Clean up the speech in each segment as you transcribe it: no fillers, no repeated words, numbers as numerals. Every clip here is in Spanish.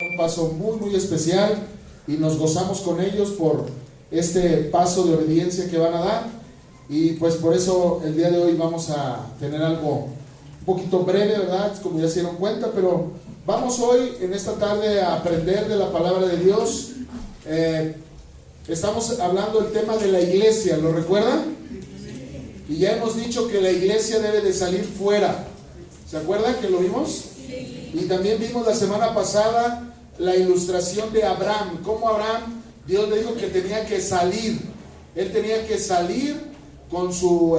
Un paso muy especial y nos gozamos con ellos por este paso de obediencia que van a dar, y pues por eso el día de hoy vamos a tener algo un poquito breve, ¿verdad? Como ya se dieron cuenta, pero vamos hoy en esta tarde a aprender de la palabra de Dios. Estamos hablando del tema de la iglesia, ¿lo recuerdan? Y ya hemos dicho que la iglesia debe de salir fuera. ¿Se acuerdan que lo vimos? Y también vimos la semana pasada la ilustración de Abraham, cómo Abraham, Dios le dijo que tenía que salir. Él tenía que salir con su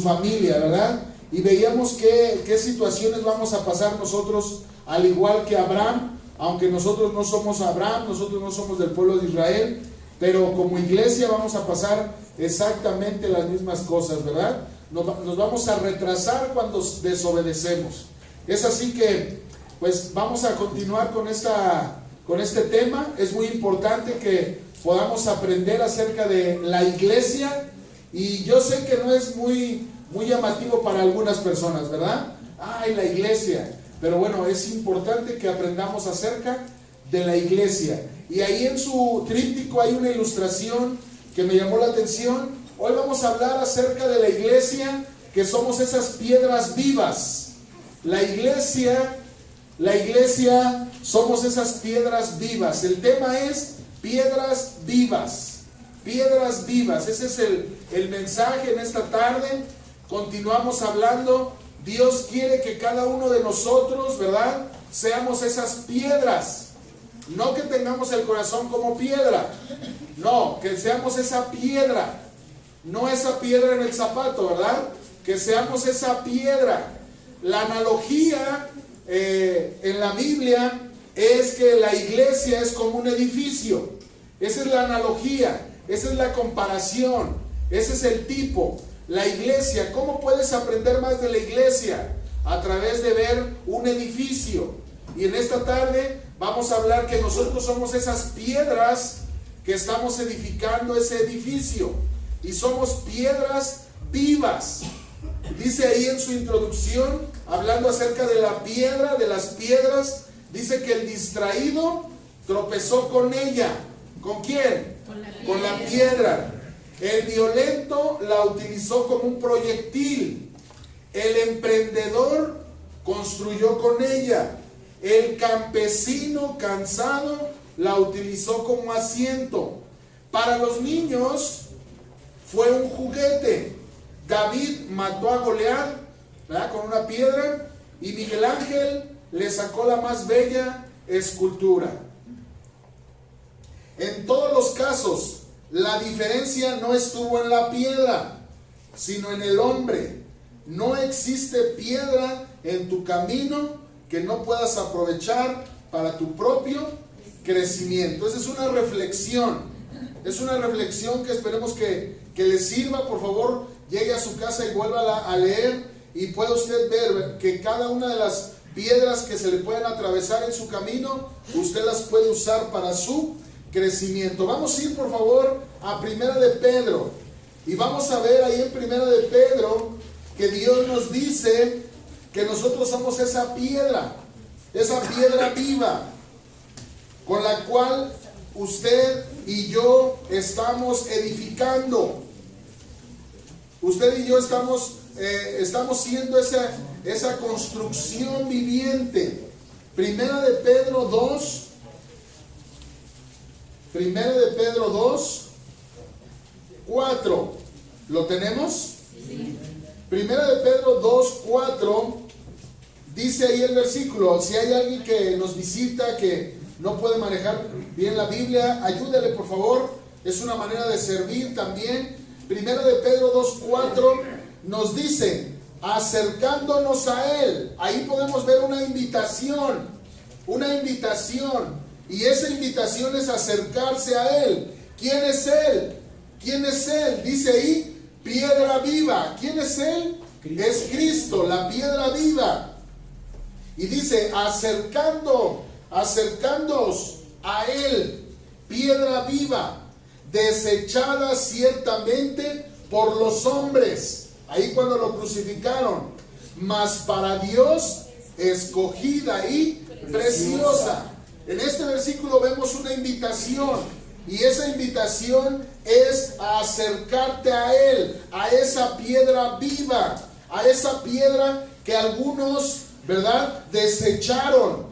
familia, ¿verdad? Y veíamos qué situaciones vamos a pasar nosotros, al igual que Abraham, aunque nosotros no somos Abraham, nosotros no somos del pueblo de Israel, pero como iglesia vamos a pasar exactamente las mismas cosas, ¿verdad? Nos vamos a retrasar cuando desobedecemos. Es así que, pues vamos a continuar con este tema. Es muy importante que podamos aprender acerca de la iglesia, y yo sé que no es muy llamativo para algunas personas, ¿verdad? ¡Ay, la iglesia! Pero bueno, es importante que aprendamos acerca de la iglesia. Y ahí en su tríptico hay una ilustración que me llamó la atención. Hoy vamos a hablar acerca de la iglesia, que somos esas piedras vivas. La iglesia somos esas piedras vivas. El tema es piedras vivas. Piedras vivas. Ese es el mensaje en esta tarde. Continuamos hablando. Dios quiere que cada uno de nosotros, ¿verdad?, seamos esas piedras. No que tengamos el corazón como piedra. No, que seamos esa piedra. No esa piedra en el zapato, ¿verdad? Que seamos esa piedra. La analogía en la Biblia es que la iglesia es como un edificio. Esa es la analogía, esa es la comparación, ese es el tipo. La iglesia, ¿cómo puedes aprender más de la iglesia? A través de ver un edificio. Y en esta tarde vamos a hablar que nosotros somos esas piedras que estamos edificando ese edificio. Y somos piedras vivas. Dice ahí en su introducción, hablando acerca de la piedra, de las piedras, dice que el distraído tropezó con ella. ¿Con quién? Con la piedra. El violento la utilizó como un proyectil. El emprendedor construyó con ella. El campesino cansado la utilizó como asiento. Para los niños fue un juguete. David mató a Goliat, ¿verdad?, con una piedra, y Miguel Ángel le sacó la más bella escultura. En todos los casos, la diferencia no estuvo en la piedra, sino en el hombre. No existe piedra en tu camino que no puedas aprovechar para tu propio crecimiento. Esa es una reflexión. Es una reflexión que esperemos que les sirva. Por favor, llegue a su casa y vuelva a leer, y pueda usted ver que cada una de las piedras que se le pueden atravesar en su camino, usted las puede usar para su crecimiento. Vamos a ir, por favor, a Primera de Pedro, y vamos a ver ahí en Primera de Pedro que Dios nos dice que nosotros somos esa piedra viva, con la cual usted y yo estamos edificando. Usted y yo estamos siendo esa construcción viviente. Primera de Pedro 2, Primera de Pedro 2, 4. ¿Lo tenemos? Sí. Primera de Pedro 2, 4. Dice ahí el versículo. Si hay alguien que nos visita que no puede manejar bien la Biblia, ayúdele, por favor. Es una manera de servir también. Primera de Pedro 2, 4 nos dice: acercándonos a Él. Ahí podemos ver una invitación. Una invitación. Y esa invitación es acercarse a Él. ¿Quién es Él? ¿Quién es Él? Dice ahí, piedra viva. ¿Quién es Él? Cristo. Es Cristo, la piedra viva. Y dice, acercándoos a Él, piedra viva, desechada ciertamente por los hombres. Ahí cuando lo crucificaron. Mas para Dios, escogida y preciosa. En este versículo vemos una invitación, y esa invitación es a acercarte a Él, a esa piedra viva, a esa piedra que algunos, ¿verdad?, desecharon,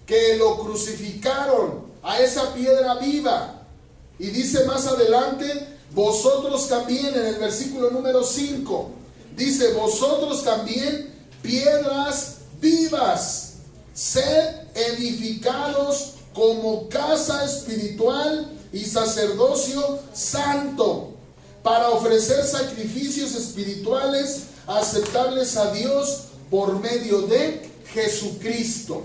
que lo crucificaron, a esa piedra viva. Y dice más adelante, vosotros también, en el versículo número 5, dice, vosotros también, piedras vivas, sed edificados como casa espiritual y sacerdocio santo, para ofrecer sacrificios espirituales aceptables a Dios por medio de Jesucristo.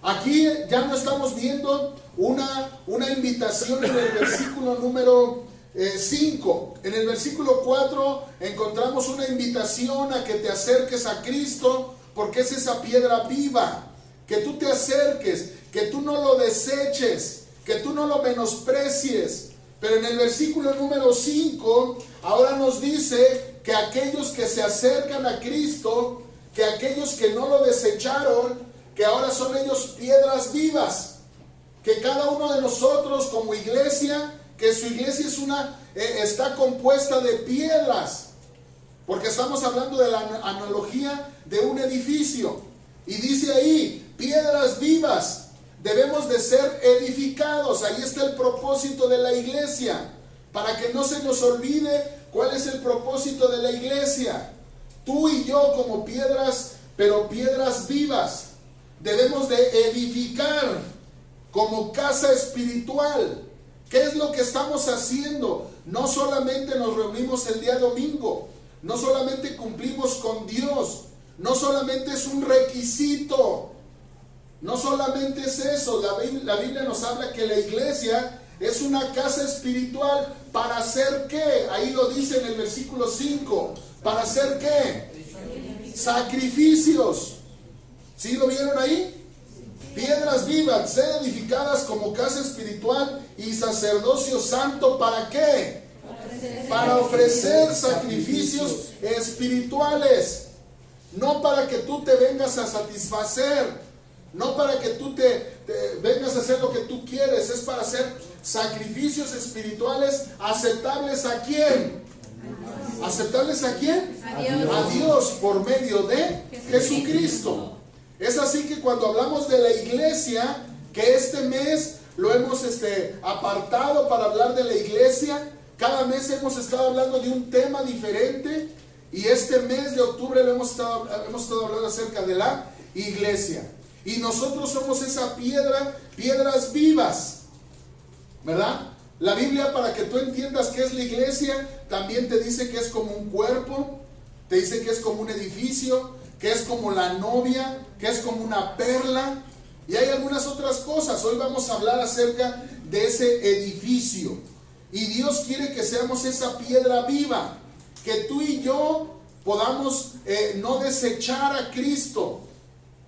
Aquí ya no estamos viendo una invitación en el versículo número 5. En el versículo 4 encontramos una invitación a que te acerques a Cristo, porque es esa piedra viva. Que tú te acerques, que tú no lo deseches, que tú no lo menosprecies. Pero en el versículo número 5 ahora nos dice que aquellos que se acercan a Cristo, que aquellos que no lo desecharon, que ahora son ellos piedras vivas. Que cada uno de nosotros como iglesia, que su iglesia está compuesta de piedras, porque estamos hablando de la analogía de un edificio, y dice ahí, piedras vivas, debemos de ser edificados. Ahí está el propósito de la iglesia, para que no se nos olvide cuál es el propósito de la iglesia. Tú y yo como piedras, pero piedras vivas, debemos de edificar como casa espiritual. ¿Qué es lo que estamos haciendo? No solamente nos reunimos el día domingo, no solamente cumplimos con Dios, no solamente es un requisito, no solamente es eso. La Biblia nos habla que la iglesia es una casa espiritual. ¿Para hacer qué? Ahí lo dice en el versículo 5. ¿Para hacer qué? Sacrificios. ¿Sí lo vieron ahí? Piedras vivas, sed edificadas como casa espiritual y sacerdocio santo. ¿Para qué? Para ofrecer sacrificios espirituales. No para que tú te vengas a satisfacer, no para que tú te vengas a hacer lo que tú quieres, es para hacer sacrificios espirituales aceptables ¿a quién? ¿Aceptables a quién? A Dios por medio de Jesucristo. Es así que cuando hablamos de la iglesia, que este mes lo hemos apartado para hablar de la iglesia, cada mes hemos estado hablando de un tema diferente, y este mes de octubre hemos estado hablando acerca de la iglesia. Y nosotros somos esa piedras vivas, ¿verdad? La Biblia, para que tú entiendas qué es la iglesia, también te dice que es como un cuerpo, te dice que es como un edificio, que es como la novia, que es como una perla, y hay algunas otras cosas. Hoy vamos a hablar acerca de ese edificio, y Dios quiere que seamos esa piedra viva, que tú y yo podamos no desechar a Cristo,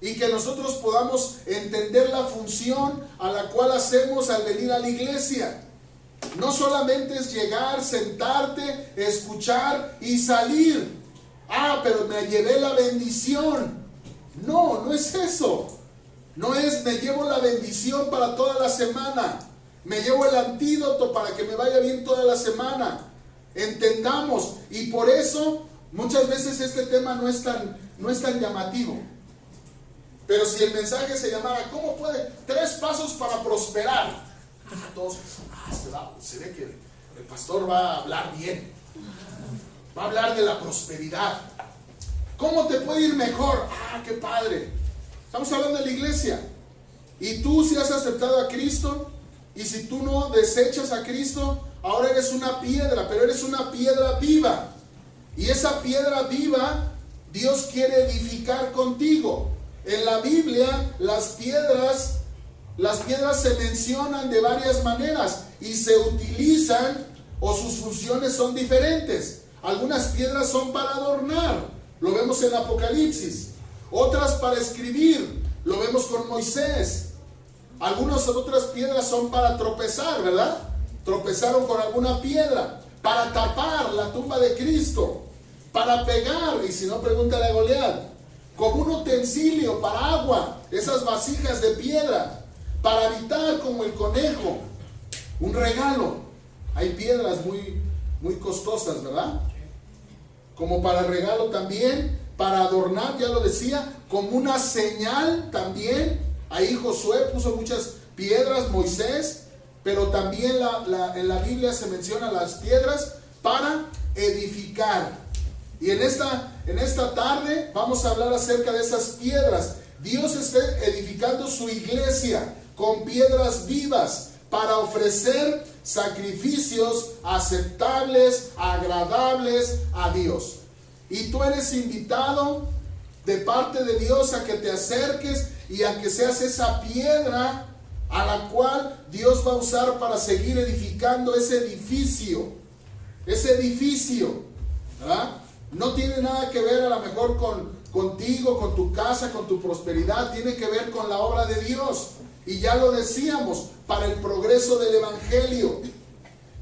y que nosotros podamos entender la función a la cual hacemos al venir a la iglesia. No solamente es llegar, sentarte, escuchar y salir. Pero me llevé la bendición. No, no es eso. No es me llevo la bendición para toda la semana, me llevo el antídoto para que me vaya bien toda la semana. Entendamos, y por eso muchas veces este tema no es tan llamativo. Pero si el mensaje se llamara, ¿cómo puede? 3 pasos para prosperar. Todos, se ve que el pastor va a hablar bien. Va a hablar de la prosperidad. ¿Cómo te puede ir mejor? ¡Qué padre! Estamos hablando de la iglesia. Y tú, si has aceptado a Cristo, y si tú no desechas a Cristo, ahora eres una piedra, pero eres una piedra viva. Y esa piedra viva, Dios quiere edificar contigo. En la Biblia, las piedras se mencionan de varias maneras y se utilizan, o sus funciones son diferentes. Algunas piedras son para adornar, lo vemos en Apocalipsis. Otras para escribir, lo vemos con Moisés. Algunas otras piedras son para tropezar, ¿verdad? Tropezaron con alguna piedra. Para tapar la tumba de Cristo, para pegar, y si no, pregúntale a Goliat, como un utensilio para agua. esas vasijas de piedra, para habitar como el conejo. Un regalo. Hay piedras muy costosas, ¿verdad? Como para regalo también, para adornar, ya lo decía, como una señal también. Ahí Josué puso muchas piedras, Moisés, pero también en la Biblia se mencionan las piedras para edificar. Y en esta tarde vamos a hablar acerca de esas piedras. Dios está edificando su iglesia con piedras vivas para ofrecer sacrificios aceptables, agradables a Dios. Y tú eres invitado de parte de Dios a que te acerques y a que seas esa piedra a la cual Dios va a usar para seguir edificando ese edificio. Ese edificio, ¿verdad? No tiene nada que ver a lo mejor contigo, con tu casa, con tu prosperidad. Tiene que ver con la obra de Dios. Y ya lo decíamos, para el progreso del evangelio.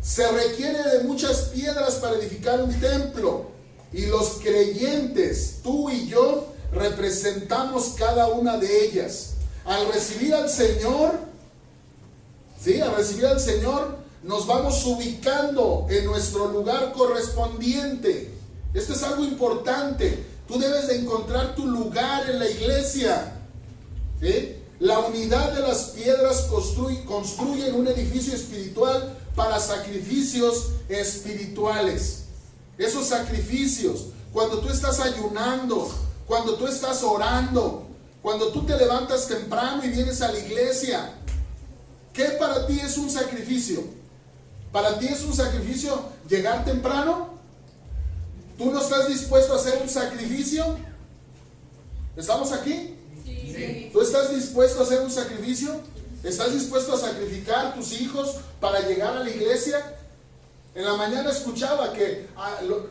Se requiere de muchas piedras para edificar un templo. Y los creyentes, tú y yo, representamos cada una de ellas. Al recibir al Señor, ¿sí? Al recibir al Señor, nos vamos ubicando en nuestro lugar correspondiente. Esto es algo importante. Tú debes de encontrar tu lugar en la iglesia, ¿sí? La unidad de las piedras construyen un edificio espiritual para sacrificios espirituales. Esos sacrificios, cuando tú estás ayunando, cuando tú estás orando, cuando tú te levantas temprano y vienes a la iglesia, ¿qué para ti es un sacrificio? ¿Para ti es un sacrificio llegar temprano? ¿Tú no estás dispuesto a hacer un sacrificio? ¿Estamos aquí? Sí. ¿Tú estás dispuesto a hacer un sacrificio? ¿Estás dispuesto a sacrificar tus hijos para llegar a la iglesia? En la mañana escuchaba que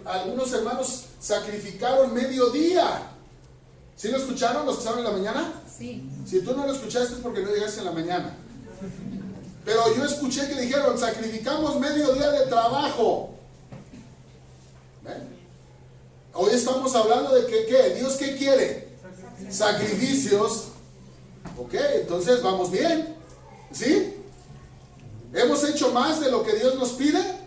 algunos hermanos sacrificaron mediodía. ¿Sí lo escucharon los que estaban en la mañana? Sí. Si tú no lo escuchaste es porque no llegaste en la mañana. Pero yo escuché que dijeron, sacrificamos mediodía de trabajo. ¿Ven? Hoy estamos hablando de que, ¿qué? ¿Dios qué quiere? Sacrificios. Ok, entonces vamos bien. ¿Sí? ¿Hemos hecho más de lo que Dios nos pide?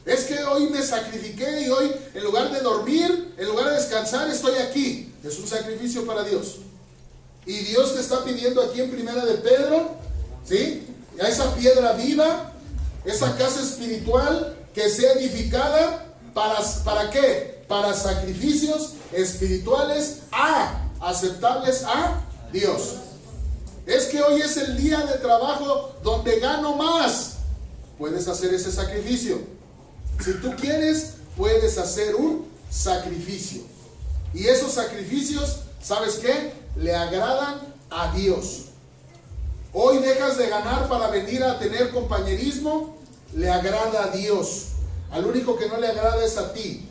Es que hoy me sacrifiqué y hoy, en lugar de dormir, en lugar de descansar, estoy aquí. Es un sacrificio para Dios. Y Dios te está pidiendo aquí en Primera de Pedro, ¿sí? A esa piedra viva, esa casa espiritual que sea edificada, ¿para qué? Para sacrificios espirituales aceptables a Dios. Es que hoy es el día de trabajo donde gano más. Puedes hacer ese sacrificio. Si tú quieres, puedes hacer un sacrificio. Y esos sacrificios, ¿sabes qué? Le agradan a Dios. Hoy dejas de ganar para venir a tener compañerismo, le agrada a Dios. Al único que no le agrada es a ti.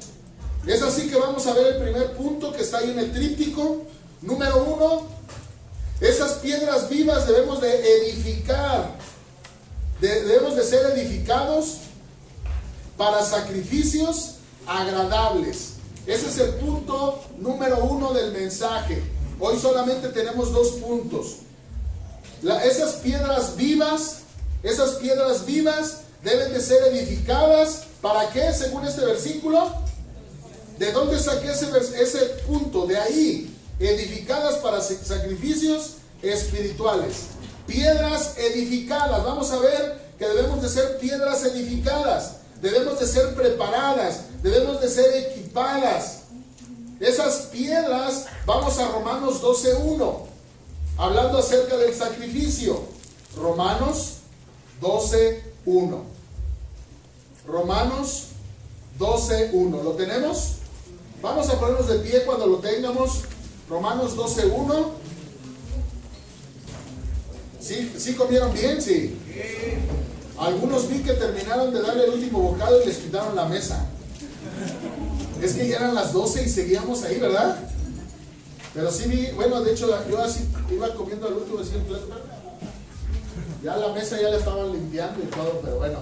Es así que vamos a ver el primer punto que está ahí en el tríptico. Número 1, esas piedras vivas debemos de edificar. Debemos de ser edificados para sacrificios agradables. Ese es el punto número 1 del mensaje. Hoy solamente tenemos 2 puntos. Esas piedras vivas deben de ser edificadas. ¿Para qué? Según este versículo. ¿De dónde saqué ese punto? De ahí. Edificadas para sacrificios espirituales. Piedras edificadas. Vamos a ver que debemos de ser piedras edificadas. Debemos de ser preparadas. Debemos de ser equipadas. Esas piedras, vamos a Romanos 12:1. Hablando acerca del sacrificio. Romanos 12:1. Romanos 12:1. ¿Lo tenemos? Vamos a ponernos de pie cuando lo tengamos. Romanos 12:1. ¿Sí comieron bien? Sí. Algunos vi que terminaron de darle el último bocado y les quitaron la mesa. Es que ya eran las 12 y seguíamos ahí, ¿verdad? Pero sí vi, bueno, de hecho yo así iba comiendo al último, decía, ya la mesa ya la estaban limpiando y todo, pero bueno,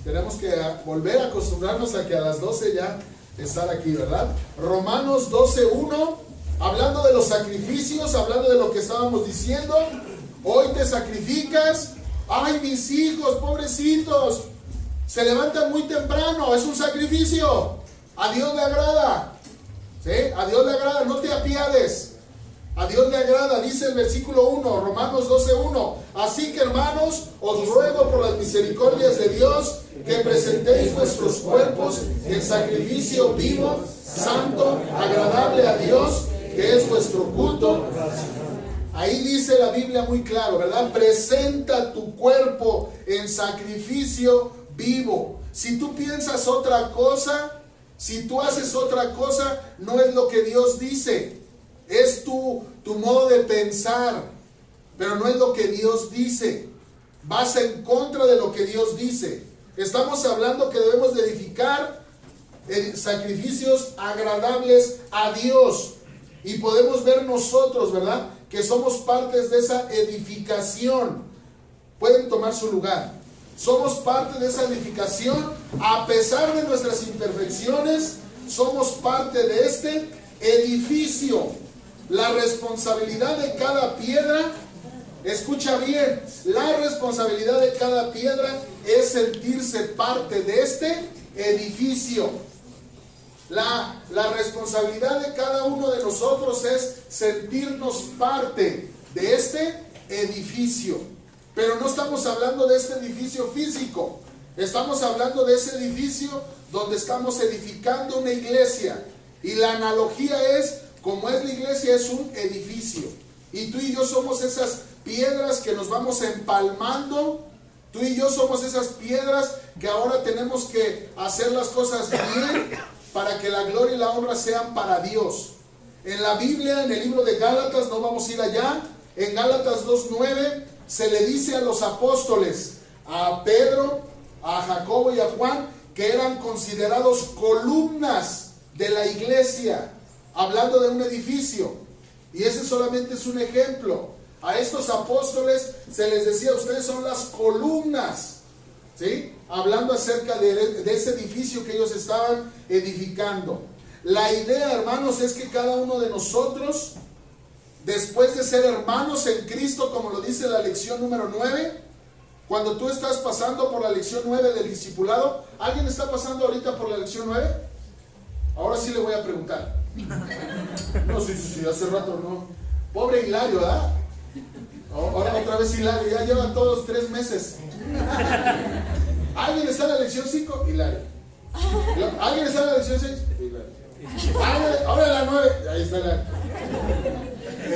tenemos que volver a acostumbrarnos a que a las 12 ya estar aquí, ¿verdad? Romanos 12:1 hablando de los sacrificios, hablando de lo que estábamos diciendo. Hoy te sacrificas. Ay, mis hijos, pobrecitos, se levantan muy temprano, es un sacrificio. A Dios le agrada. ¿Sí? A Dios le agrada, no te apiades. A Dios le agrada, dice el versículo 1, Romanos 12:1. Así que, hermanos, os ruego por las misericordias de Dios que presentéis vuestros cuerpos en sacrificio vivo, santo, agradable a Dios, que es vuestro culto. Ahí dice la Biblia muy claro, ¿verdad? Presenta tu cuerpo en sacrificio vivo. Si tú piensas otra cosa, si tú haces otra cosa, no es lo que Dios dice. Es tu modo de pensar, pero no es lo que Dios dice. Vas en contra de lo que Dios dice. Estamos hablando que debemos de edificar sacrificios agradables a Dios. Y podemos ver nosotros, ¿verdad?, que somos partes de esa edificación. Pueden tomar su lugar. Somos parte de esa edificación. A pesar de nuestras imperfecciones, somos parte de este edificio. La responsabilidad de cada piedra, escucha bien, la responsabilidad de cada piedra es sentirse parte de este edificio. La responsabilidad de cada uno de nosotros es sentirnos parte de este edificio. Pero no estamos hablando de este edificio físico. Estamos hablando de ese edificio donde estamos edificando una iglesia. Y la analogía es, como es la iglesia, es un edificio. Y tú y yo somos esas piedras que nos vamos empalmando. Tú y yo somos esas piedras que ahora tenemos que hacer las cosas bien para que la gloria y la honra sean para Dios. En la Biblia, en el libro de Gálatas, no vamos a ir allá, en Gálatas 2:9 se le dice a los apóstoles, a Pedro, a Jacobo y a Juan, que eran considerados columnas de la iglesia, hablando de un edificio. Y ese solamente es un ejemplo. A estos apóstoles se les decía, ustedes son las columnas, ¿sí? Hablando acerca de ese edificio que ellos estaban edificando. La idea, hermanos, es que cada uno de nosotros, después de ser hermanos en Cristo, como lo dice la lección número 9, cuando tú estás pasando por la lección 9 del discipulado, ¿alguien está pasando ahorita por la lección 9? Ahora sí le voy a preguntar. No, sí, hace rato no. Pobre Hilario, ¿verdad? Ahora otra vez Hilario, ya llevan todos 3 meses. ¿Alguien está en la lección 5? Hilario. ¿Alguien está en la lección 6? Hilario. Ahora en la 9, ahí está la...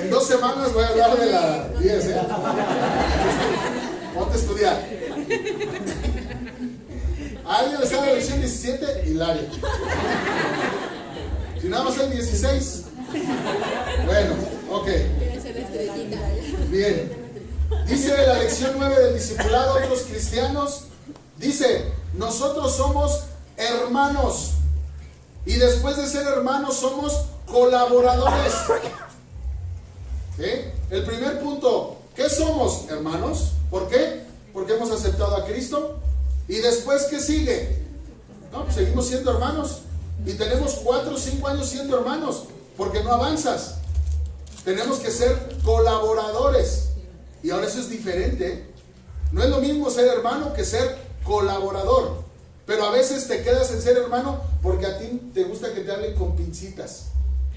En 2 semanas voy a hablar de la 10, ¿eh? Ponte a estudiar. ¿Alguien está en la lección 17? Hilario. Si nada más hay 16. Bueno, ok. Bien. Dice la lección 9 del discipulado, otros cristianos, dice, nosotros somos hermanos. Y después de ser hermanos somos colaboradores. ¿Sí? El primer punto, ¿qué somos? Hermanos. ¿Por qué? Porque hemos aceptado a Cristo. Y después, ¿qué sigue? No, pues seguimos siendo hermanos. Y tenemos 4 o 5 años siendo hermanos, porque no avanzas. Tenemos que ser colaboradores. Y ahora eso es diferente. No es lo mismo ser hermano que ser colaborador. Pero a veces te quedas en ser hermano porque a ti te gusta que te hablen con pincitas.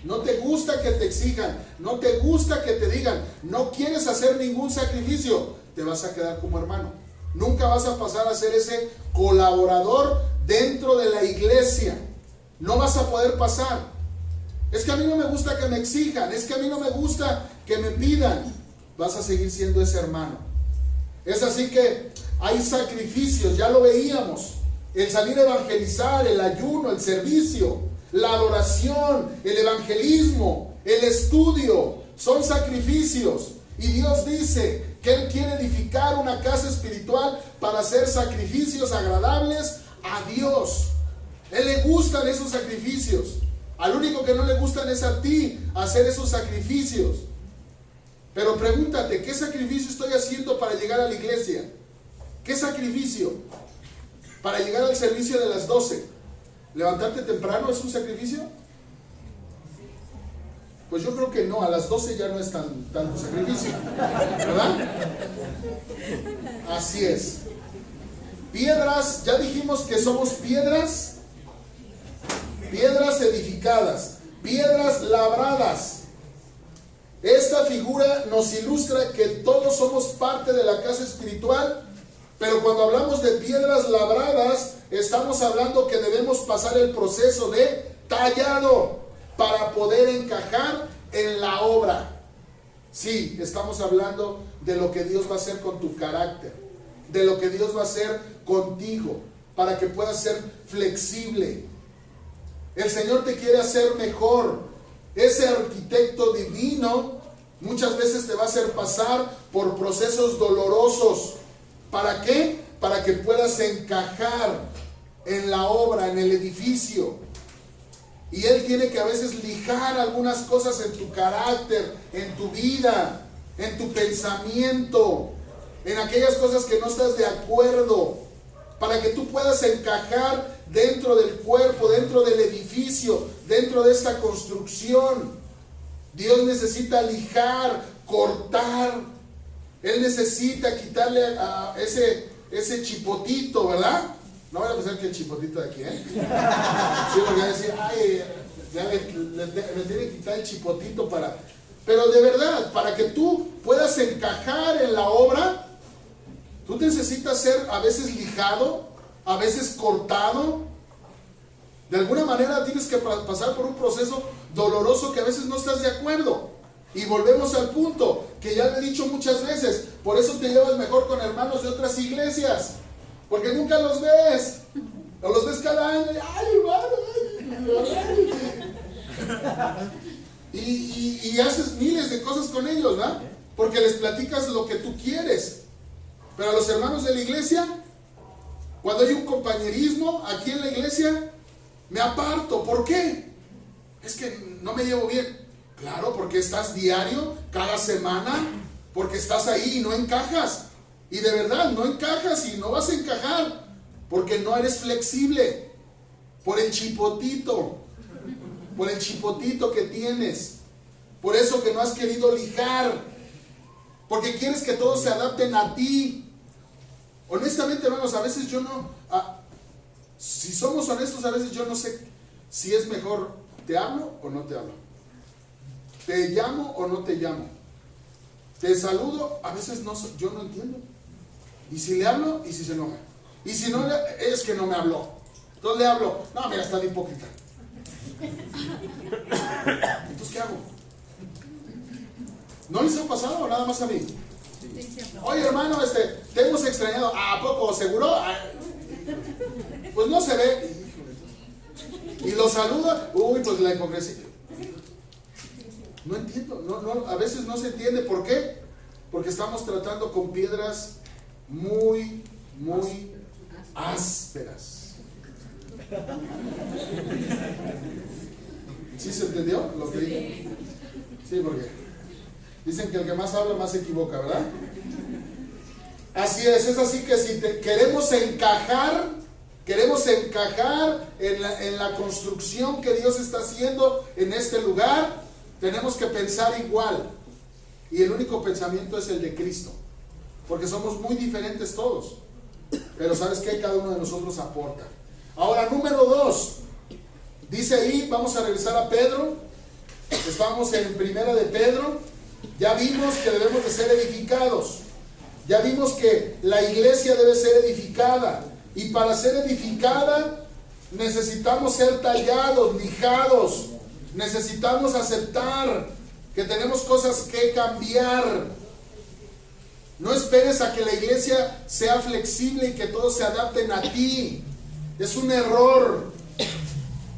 No te gusta que te exijan. No te gusta que te digan. No quieres hacer ningún sacrificio. Te vas a quedar como hermano. Nunca vas a pasar a ser ese colaborador dentro de la iglesia. No vas a poder pasar. Es que a mí no me gusta que me exijan. Es que a mí no me gusta que me pidan. Vas a seguir siendo ese hermano. Es así que hay sacrificios, ya lo veíamos. El salir a evangelizar, el ayuno, el servicio, la adoración, el evangelismo, el estudio, son sacrificios. Y Dios dice que Él quiere edificar una casa espiritual para hacer sacrificios agradables a Dios. A Él le gustan esos sacrificios. Al único que no le gustan es a ti hacer esos sacrificios. Pero pregúntate, ¿qué sacrificio estoy haciendo para llegar a la iglesia? ¿Qué sacrificio? Para llegar al servicio de las 12. ¿Levantarte temprano es un sacrificio? Pues yo creo que no, a las 12 ya no es tanto sacrificio, ¿verdad? Así es. Piedras, ya dijimos que somos piedras edificadas, piedras labradas. Esta figura nos ilustra que todos somos parte de la casa espiritual, pero cuando hablamos de piedras labradas, estamos hablando que debemos pasar el proceso de tallado para poder encajar en la obra. Sí, estamos hablando de lo que Dios va a hacer con tu carácter, de lo que Dios va a hacer contigo, para que puedas ser flexible. El Señor te quiere hacer mejor. Ese arquitecto divino muchas veces te va a hacer pasar por procesos dolorosos. ¿Para qué? Para que puedas encajar en la obra, en el edificio. Y Él tiene que a veces lijar algunas cosas en tu carácter, en tu vida, en tu pensamiento, en aquellas cosas que no estás de acuerdo, para que tú puedas encajar dentro del cuerpo, dentro del edificio, dentro de esta construcción. Dios necesita lijar, cortar. Él necesita quitarle a ese chipotito, ¿verdad? No voy a pensar que el chipotito de aquí, ¿eh? Sí, porque a decir, ay, ya le tiene que quitar el chipotito para... Pero de verdad, para que tú puedas encajar en la obra, tú necesitas ser a veces lijado, a veces cortado. De alguna manera tienes que pasar por un proceso doloroso que a veces no estás de acuerdo. Y volvemos al punto que ya le he dicho muchas veces, por eso te llevas mejor con hermanos de otras iglesias, porque nunca los ves, o los ves cada año, ¡ay, hermano! Y haces miles de cosas con ellos, ¿verdad? Porque les platicas lo que tú quieres. Pero a los hermanos de la iglesia, cuando hay un compañerismo aquí en la iglesia, me aparto. ¿Por qué? Es que no me llevo bien. Claro, porque estás diario, cada semana, porque estás ahí y no encajas. Y de verdad, no encajas y no vas a encajar, porque no eres flexible. Por el chipotito que tienes. Por eso que no has querido lijar. Porque quieres que todos se adapten a ti. Honestamente, hermanos, a veces yo no... si somos honestos, a veces yo no sé si es mejor, ¿te hablo o no te hablo? ¿Te llamo o no te llamo? ¿Te saludo? A veces yo no entiendo. Y si le hablo, y si se enoja. Y si no, es que no me habló. Entonces le hablo, no, mira, está de hipócrita. Entonces, ¿qué hago? ¿No les ha pasado o nada más a mí? Oye, hermano, te hemos extrañado. ¿A poco? ¿Seguro? Pues no se ve. Y lo saluda. Uy, pues la hipocresía. No entiendo. A veces no se entiende. ¿Por qué? Porque estamos tratando con piedras muy, muy ásperas. ¿Sí se entendió lo que dije? Sí, porque dicen que el que más habla más se equivoca, ¿verdad? Así es así que si queremos encajar en la construcción que Dios está haciendo en este lugar, tenemos que pensar igual. Y el único pensamiento es el de Cristo. Porque somos muy diferentes todos. Pero ¿sabes qué? Cada uno de nosotros aporta. Ahora, número 2. Dice ahí, vamos a regresar a Pedro. Estamos en primera de Pedro. Ya vimos que debemos de ser edificados. Ya vimos que la iglesia debe ser edificada. Y para ser edificada necesitamos ser tallados, lijados. Necesitamos aceptar que tenemos cosas que cambiar. No esperes a que la iglesia sea flexible y que todos se adapten a ti. Es un error.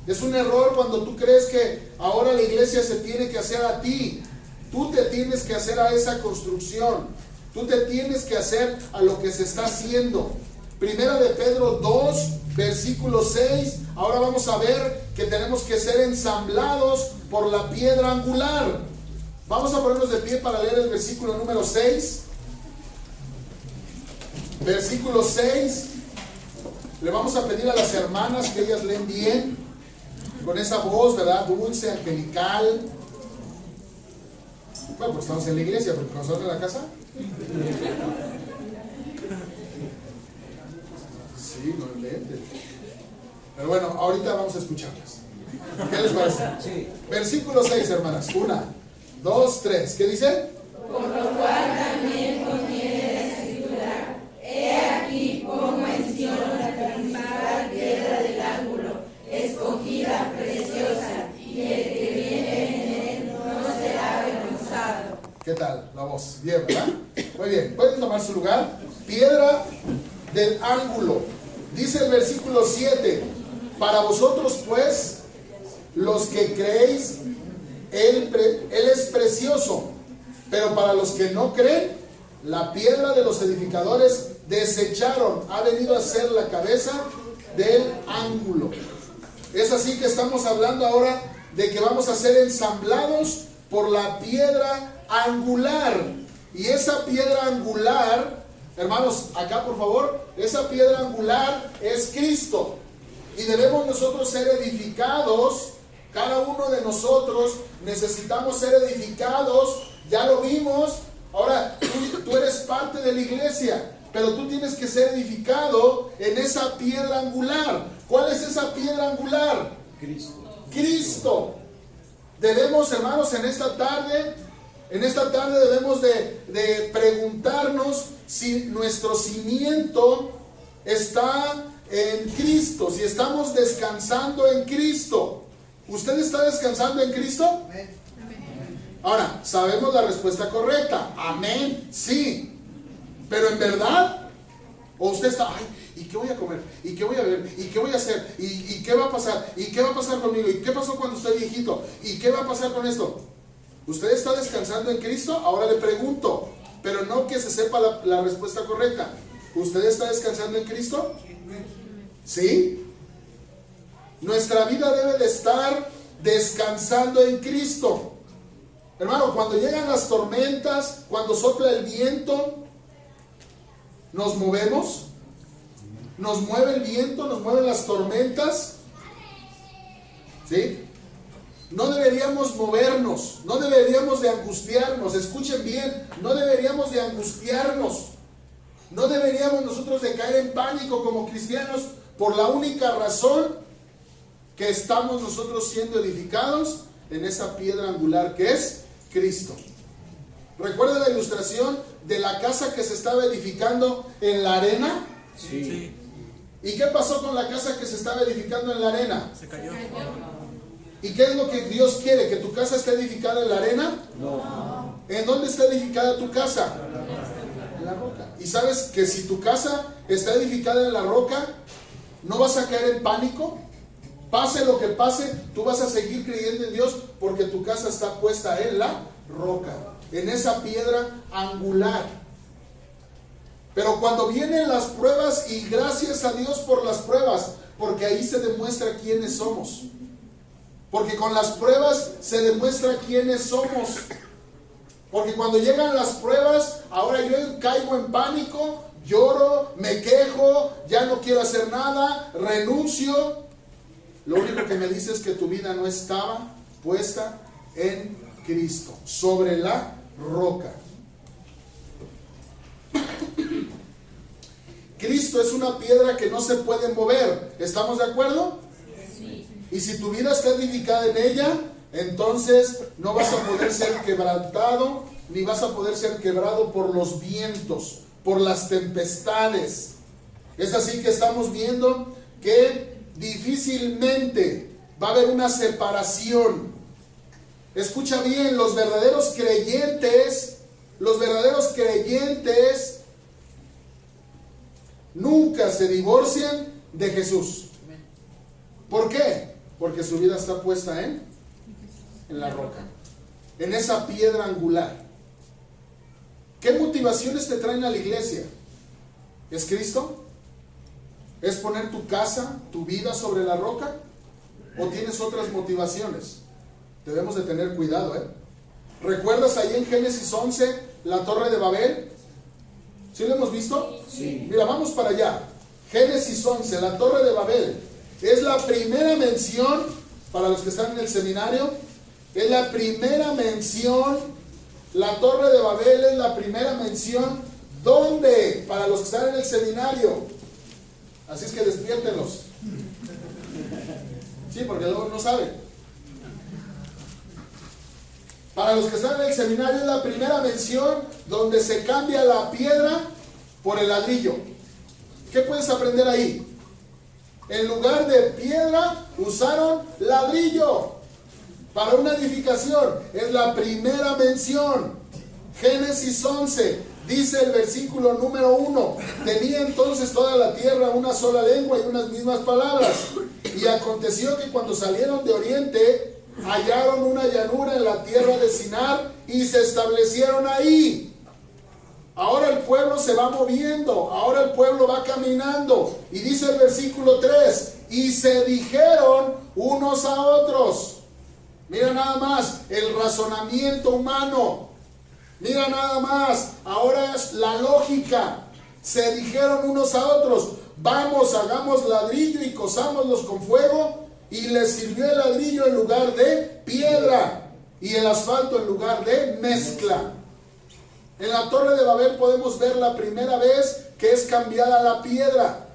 Es un error cuando tú crees que ahora la iglesia se tiene que hacer a ti. Tú te tienes que hacer a esa construcción. Tú te tienes que hacer a lo que se está haciendo. Primera de Pedro 2, versículo 6. Ahora vamos a ver que tenemos que ser ensamblados por la piedra angular. Vamos a ponernos de pie para leer el versículo número 6. Versículo 6. Le vamos a pedir a las hermanas que ellas leen bien, con esa voz, ¿verdad? Dulce, angelical. Bueno, pues estamos en la iglesia, porque cuando están en la casa. Sí, no inventen. Pero bueno, ahorita vamos a escucharlas. ¿Qué les parece? Sí. Versículo 6, hermanas. 1, 2, 3. ¿Qué dice? Por lo cual también contiene la escritura: he aquí pongo en Sión la principal piedra del ángulo, escogida, preciosa, y el que viene en él no será avergonzado. ¿Qué tal la voz? Bien, ¿verdad? Muy bien, pueden tomar su lugar. Piedra del ángulo. Dice el versículo 7: para vosotros pues, los que creéis, él es precioso, pero para los que no creen, la piedra de los edificadores desecharon, ha venido a ser la cabeza del ángulo. Es así que estamos hablando ahora de que vamos a ser ensamblados por la piedra angular. Y esa piedra angular, hermanos, acá por favor, esa piedra angular es Cristo. Y debemos nosotros ser edificados, cada uno de nosotros necesitamos ser edificados, ya lo vimos. Ahora, tú eres parte de la iglesia, pero tú tienes que ser edificado en esa piedra angular. ¿Cuál es esa piedra angular? Cristo. Cristo. Debemos, hermanos, en esta tarde debemos de preguntarnos si nuestro cimiento está en Cristo, si estamos descansando en Cristo. ¿Usted está descansando en Cristo? Amén. Ahora, sabemos la respuesta correcta. Amén, sí. Pero en verdad, o usted está, ay, ¿y qué voy a comer? ¿Y qué voy a ver? ¿Y qué voy a hacer? ¿Y qué va a pasar? ¿Y qué va a pasar conmigo? ¿Y qué pasó cuando esté viejito? ¿Y qué va a pasar con esto? ¿Usted está descansando en Cristo? Ahora le pregunto, pero no que se sepa la respuesta correcta. ¿Usted está descansando en Cristo? ¿Sí? Nuestra vida debe de estar descansando en Cristo. Hermano, cuando llegan las tormentas, cuando sopla el viento, nos movemos, nos mueve el viento, nos mueven las tormentas, ¿sí? No deberíamos movernos, no deberíamos de angustiarnos. Escuchen bien, no deberíamos de angustiarnos. No deberíamos nosotros de caer en pánico como cristianos por la única razón que estamos nosotros siendo edificados en esa piedra angular que es Cristo. ¿Recuerda la ilustración de la casa que se estaba edificando en la arena? Sí. ¿Y qué pasó con la casa que se estaba edificando en la arena? Se cayó. ¿Y qué es lo que Dios quiere? ¿Que tu casa esté edificada en la arena? No. ¿En dónde está edificada tu casa? En la roca. ¿Y sabes que si tu casa está edificada en la roca, no vas a caer en pánico? Pase lo que pase, tú vas a seguir creyendo en Dios porque tu casa está puesta en la roca, en esa piedra angular. Pero cuando vienen las pruebas, y gracias a Dios por las pruebas, porque ahí se demuestra quiénes somos. Porque con las pruebas se demuestra quiénes somos. Porque cuando llegan las pruebas, ahora yo caigo en pánico, lloro, me quejo, ya no quiero hacer nada, renuncio. Lo único que me dice es que tu vida no estaba puesta en Cristo, sobre la roca. Cristo es una piedra que no se puede mover. ¿Estamos de acuerdo? Sí. Y si tu vida está edificada en ella, entonces no vas a poder ser quebrantado, ni vas a poder ser quebrado por los vientos, por las tempestades. Es así que estamos viendo que difícilmente va a haber una separación. Escucha bien, los verdaderos creyentes nunca se divorcian de Jesús. ¿Por qué? Porque su vida está puesta en la roca, en esa piedra angular. ¿Qué motivaciones te traen a la iglesia? ¿Es Cristo? ¿Es poner tu casa, tu vida sobre la roca? ¿O tienes otras motivaciones? Debemos de tener cuidado, ¿eh? ¿Recuerdas ahí en Génesis 11 la torre de Babel? ¿Sí lo hemos visto? Sí. Mira, vamos para allá. Génesis 11, la torre de Babel. Es la primera mención, para los que están en el seminario, es la primera mención La Torre de Babel es la primera mención. ¿Dónde? Para los que están en el seminario. Así es que despiértenlos. Sí, porque luego no saben. Para los que están en el seminario es la primera mención donde se cambia la piedra por el ladrillo. ¿Qué puedes aprender ahí? En lugar de piedra usaron ladrillo para una edificación. Es la primera mención. Génesis 11, dice el versículo número 1: tenía entonces toda la tierra una sola lengua y unas mismas palabras. Y aconteció que cuando salieron de oriente, hallaron una llanura en la tierra de Sinar y se establecieron ahí. Ahora el pueblo se va moviendo, ahora el pueblo va caminando. Y dice el versículo 3: y se dijeron unos a otros. Mira nada más el razonamiento humano. Mira nada más, ahora es la lógica. Se dijeron unos a otros: vamos, hagamos ladrillo y cosámoslos con fuego. Y les sirvió el ladrillo en lugar de piedra y el asfalto en lugar de mezcla. En la Torre de Babel podemos ver la primera vez que es cambiada la piedra.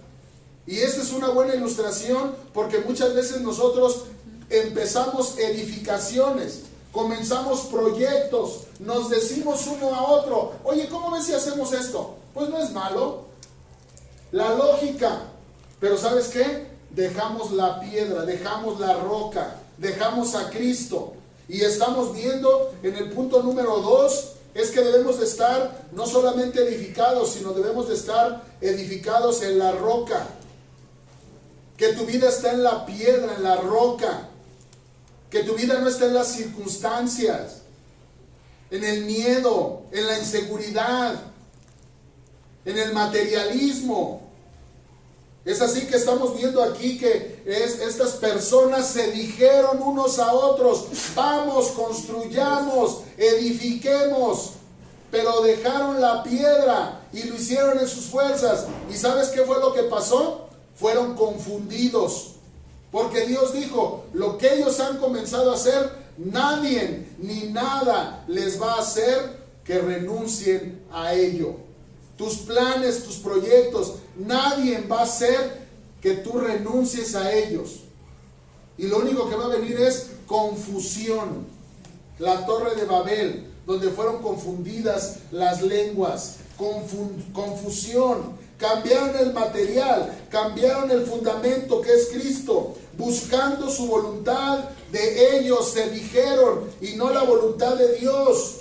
Y esta es una buena ilustración porque muchas veces nosotros empezamos edificaciones, comenzamos proyectos, nos decimos uno a otro: oye, ¿cómo ves si hacemos esto? Pues no es malo. La lógica. Pero ¿sabes qué? Dejamos la piedra, dejamos la roca, dejamos a Cristo. Y estamos viendo en el punto número 2, es que debemos de estar no solamente edificados, sino debemos de estar edificados en la roca. Que tu vida está en la piedra, en la roca. Que tu vida no está en las circunstancias, en el miedo, en la inseguridad, en el materialismo. Es así que estamos viendo aquí que estas personas se dijeron unos a otros: vamos, construyamos, edifiquemos. Pero dejaron la piedra y lo hicieron en sus fuerzas. ¿Y sabes qué fue lo que pasó? Fueron confundidos. Porque Dios dijo: lo que ellos han comenzado a hacer, nadie ni nada les va a hacer que renuncien a ello. Tus planes, tus proyectos, nadie va a hacer que tú renuncies a ellos. Y lo único que va a venir es confusión. La Torre de Babel, donde fueron confundidas las lenguas, confusión. Cambiaron el material, cambiaron el fundamento que es Cristo, buscando su voluntad de ellos se dijeron y no la voluntad de Dios.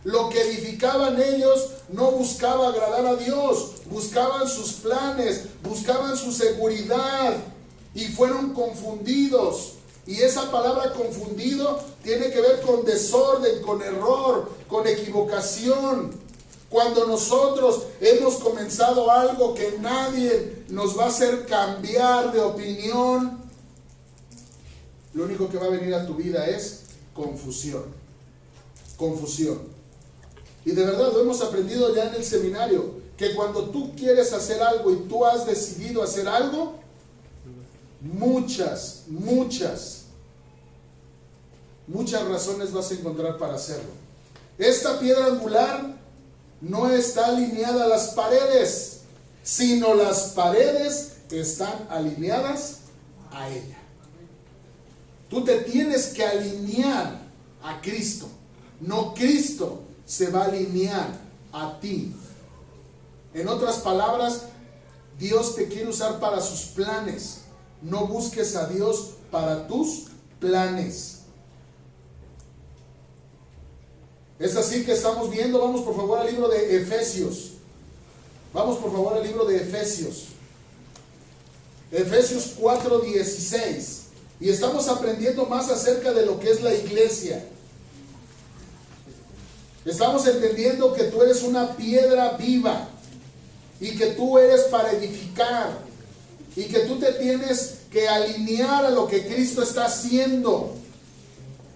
Lo que edificaban ellos no buscaba agradar a Dios, buscaban sus planes, buscaban su seguridad y fueron confundidos. Y esa palabra confundido tiene que ver con desorden, con error, con equivocación. Cuando nosotros hemos comenzado algo que nadie nos va a hacer cambiar de opinión, lo único que va a venir a tu vida es confusión. Confusión. Y de verdad lo hemos aprendido ya en el seminario, que cuando tú quieres hacer algo y tú has decidido hacer algo, muchas razones vas a encontrar para hacerlo. Esta piedra angular no está alineada a las paredes, sino las paredes están alineadas a ella. Tú te tienes que alinear a Cristo, no Cristo se va a alinear a ti. En otras palabras, Dios te quiere usar para sus planes. No busques a Dios para tus planes. Es así que estamos viendo. Vamos por favor al libro de Efesios. Vamos por favor al libro de Efesios. Efesios 4:16. Y estamos aprendiendo más acerca de lo que es la iglesia. Estamos entendiendo que tú eres una piedra viva y que tú eres para edificar y que tú te tienes que alinear a lo que Cristo está haciendo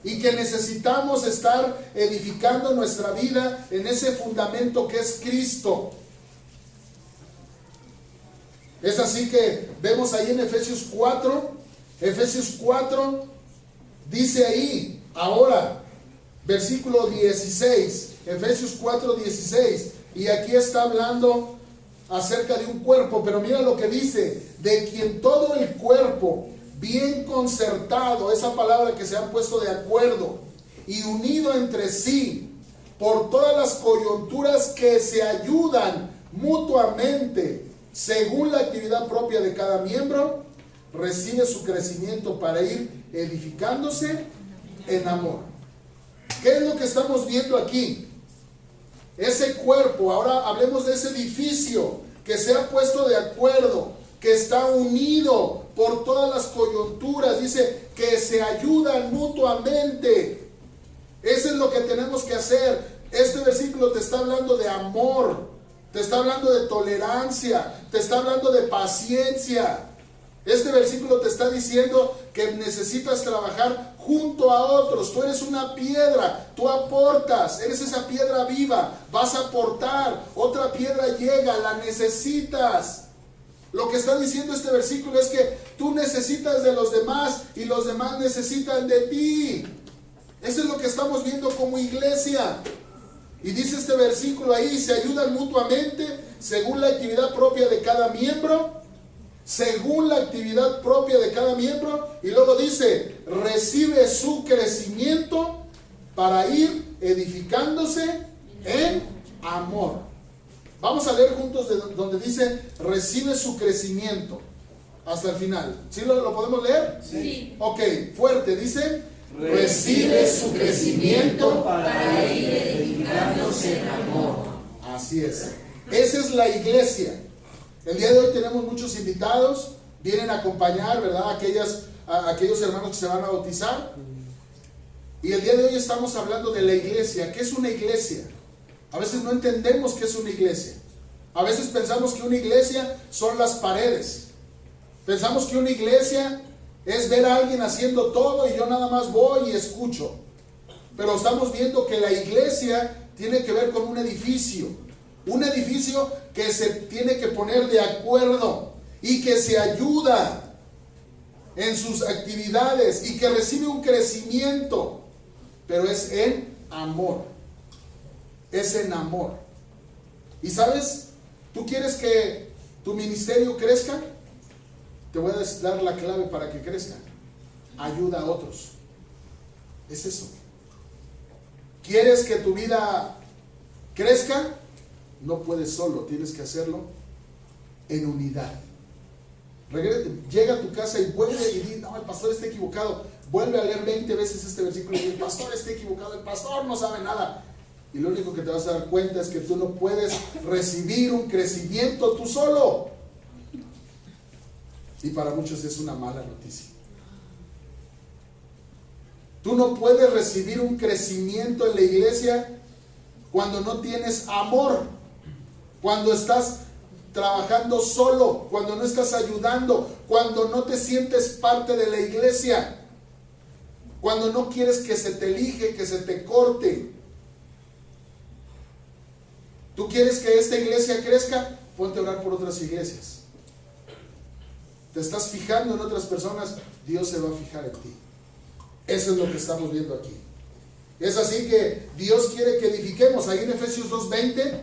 y que necesitamos estar edificando nuestra vida en ese fundamento que es Cristo. Es así que vemos ahí en Efesios 4 dice ahí: ahora versículo 16, Efesios 4:16, y aquí está hablando acerca de un cuerpo, pero mira lo que dice: de quien todo el cuerpo, bien concertado, esa palabra que se han puesto de acuerdo y unido entre sí por todas las coyunturas que se ayudan mutuamente según la actividad propia de cada miembro, recibe su crecimiento para ir edificándose en amor. ¿Qué es lo que estamos viendo aquí? Ese cuerpo, ahora hablemos de ese edificio que se ha puesto de acuerdo, que está unido por todas las coyunturas, dice que se ayudan mutuamente. Eso es lo que tenemos que hacer. Este versículo te está hablando de amor, te está hablando de tolerancia, te está hablando de paciencia. Este versículo te está diciendo que necesitas trabajar junto a otros. Tú eres una piedra, tú aportas, eres esa piedra viva, vas a aportar. Otra piedra llega, la necesitas. Lo que está diciendo este versículo es que tú necesitas de los demás y los demás necesitan de ti. Eso es lo que estamos viendo como iglesia. Y dice este versículo ahí: se ayudan mutuamente según la actividad propia de cada miembro. Según la actividad propia de cada miembro. Y luego dice: recibe su crecimiento para ir edificándose en amor. Vamos a leer juntos de donde dice recibe su crecimiento hasta el final. ¿Sí lo podemos leer? Sí. Ok, fuerte, dice: recibe su crecimiento para ir edificándose en amor. Así es. Esa es la iglesia. El día de hoy tenemos muchos invitados, vienen a acompañar, ¿verdad? Aquellos hermanos que se van a bautizar. Y el día de hoy estamos hablando de la iglesia. ¿Qué es una iglesia? A veces no entendemos qué es una iglesia. A veces pensamos que una iglesia son las paredes. Pensamos que una iglesia es ver a alguien haciendo todo y yo nada más voy y escucho. Pero estamos viendo que la iglesia tiene que ver con un edificio. Un edificio que se tiene que poner de acuerdo y que se ayuda en sus actividades y que recibe un crecimiento, pero es en amor. Es en amor. ¿Y sabes? ¿Tú quieres que tu ministerio crezca? Te voy a dar la clave para que crezca. Ayuda a otros. Es eso. ¿Quieres que tu vida crezca? No puedes solo, tienes que hacerlo en unidad. Llega a tu casa y vuelve y dice: no, el pastor está equivocado. Vuelve a leer 20 veces este versículo y dice: el pastor está equivocado, el pastor no sabe nada. Y lo único que te vas a dar cuenta es que tú no puedes recibir un crecimiento tú solo. Y para muchos es una mala noticia. Tú no puedes recibir un crecimiento en la iglesia cuando no tienes amor. Cuando estás trabajando solo, cuando no estás ayudando, cuando no te sientes parte de la iglesia, cuando no quieres que se te elige, que se te corte. ¿Tú quieres que esta iglesia crezca? Ponte a orar por otras iglesias. ¿Te estás fijando en otras personas? Dios se va a fijar en ti. Eso es lo que estamos viendo aquí. Es así que Dios quiere que edifiquemos. Ahí en Efesios 2:20,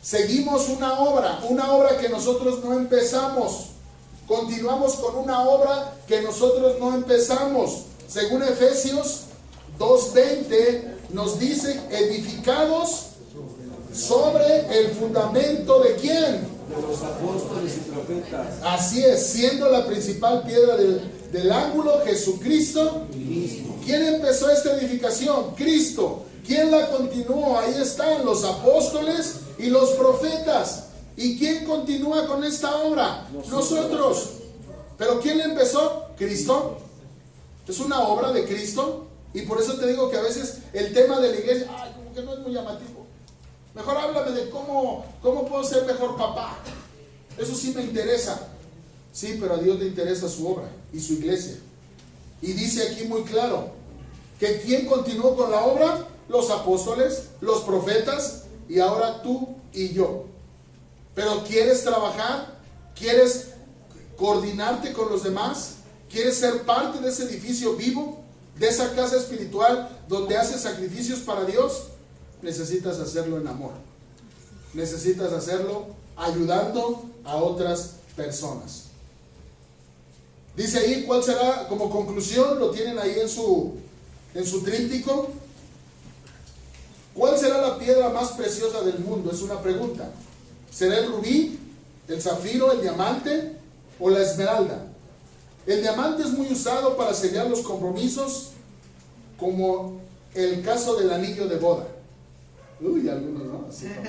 seguimos una obra que nosotros no empezamos. Continuamos con una obra que nosotros no empezamos. Según Efesios 2:20 nos dice: edificados sobre el fundamento ¿de quién? De los apóstoles y profetas. Así es, siendo la principal piedra del ángulo Jesucristo mismo. ¿Quién empezó esta edificación? Cristo. ¿Quién la continuó? Ahí están los apóstoles y los profetas. ¿Y quién continúa con esta obra? Nosotros. ¿Pero quién la empezó? Cristo. Es una obra de Cristo. Y por eso te digo que a veces el tema de la iglesia, como que no es muy llamativo. Mejor háblame de cómo puedo ser mejor papá. Eso sí me interesa. Sí, pero a Dios le interesa su obra y su iglesia. Y dice aquí muy claro que ¿quién continuó con la obra? Los apóstoles, los profetas y ahora tú y yo. Pero ¿quieres trabajar? ¿Quieres coordinarte con los demás? ¿Quieres ser parte de ese edificio vivo? ¿De esa casa espiritual donde haces sacrificios para Dios? Necesitas hacerlo en amor. Necesitas hacerlo ayudando a otras personas. Dice ahí, ¿cuál será como conclusión? Lo tienen ahí en su tríptico. ¿Cuál será la piedra más preciosa del mundo? Es una pregunta. ¿Será el rubí, el zafiro, el diamante o la esmeralda? El diamante es muy usado para sellar los compromisos, como el caso del anillo de boda. Uy, algunos no, así como.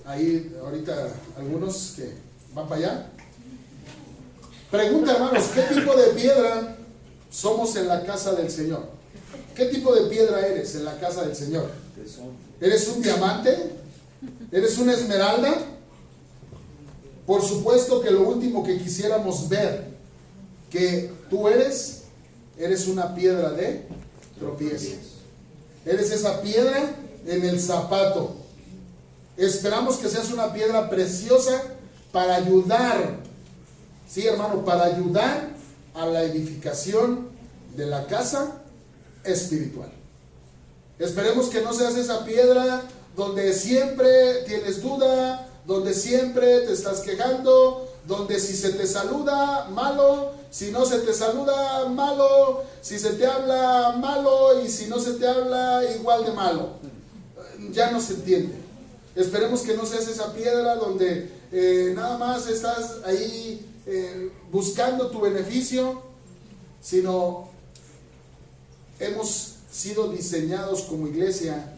Ahí ahorita algunos que van para allá. Pregunta, hermanos, ¿qué tipo de piedra somos en la casa del Señor? ¿Qué tipo de piedra eres en la casa del Señor? ¿Eres un diamante? ¿Eres una esmeralda? Por supuesto que lo último que quisiéramos ver que tú eres una piedra de tropiezo. Eres esa piedra en el zapato. Esperamos que seas una piedra preciosa para ayudar, sí, hermano, para ayudar a la edificación de la casa espiritual. Esperemos que no seas esa piedra donde siempre tienes duda, donde siempre te estás quejando, donde si se te saluda, malo, si no se te saluda, malo, si se te habla, malo, y si no se te habla, igual de malo. Ya no se entiende. Esperemos que no seas esa piedra donde nada más estás ahí buscando tu beneficio, sino hemos sido diseñados como iglesia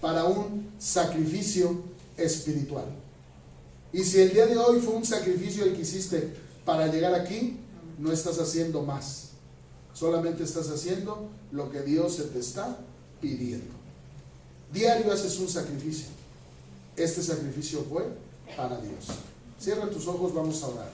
para un sacrificio espiritual. Y si el día de hoy fue un sacrificio el que hiciste para llegar aquí, no estás haciendo más. Solamente estás haciendo lo que Dios se te está pidiendo. Diario haces un sacrificio. Este sacrificio fue para Dios. Cierra tus ojos, vamos a orar.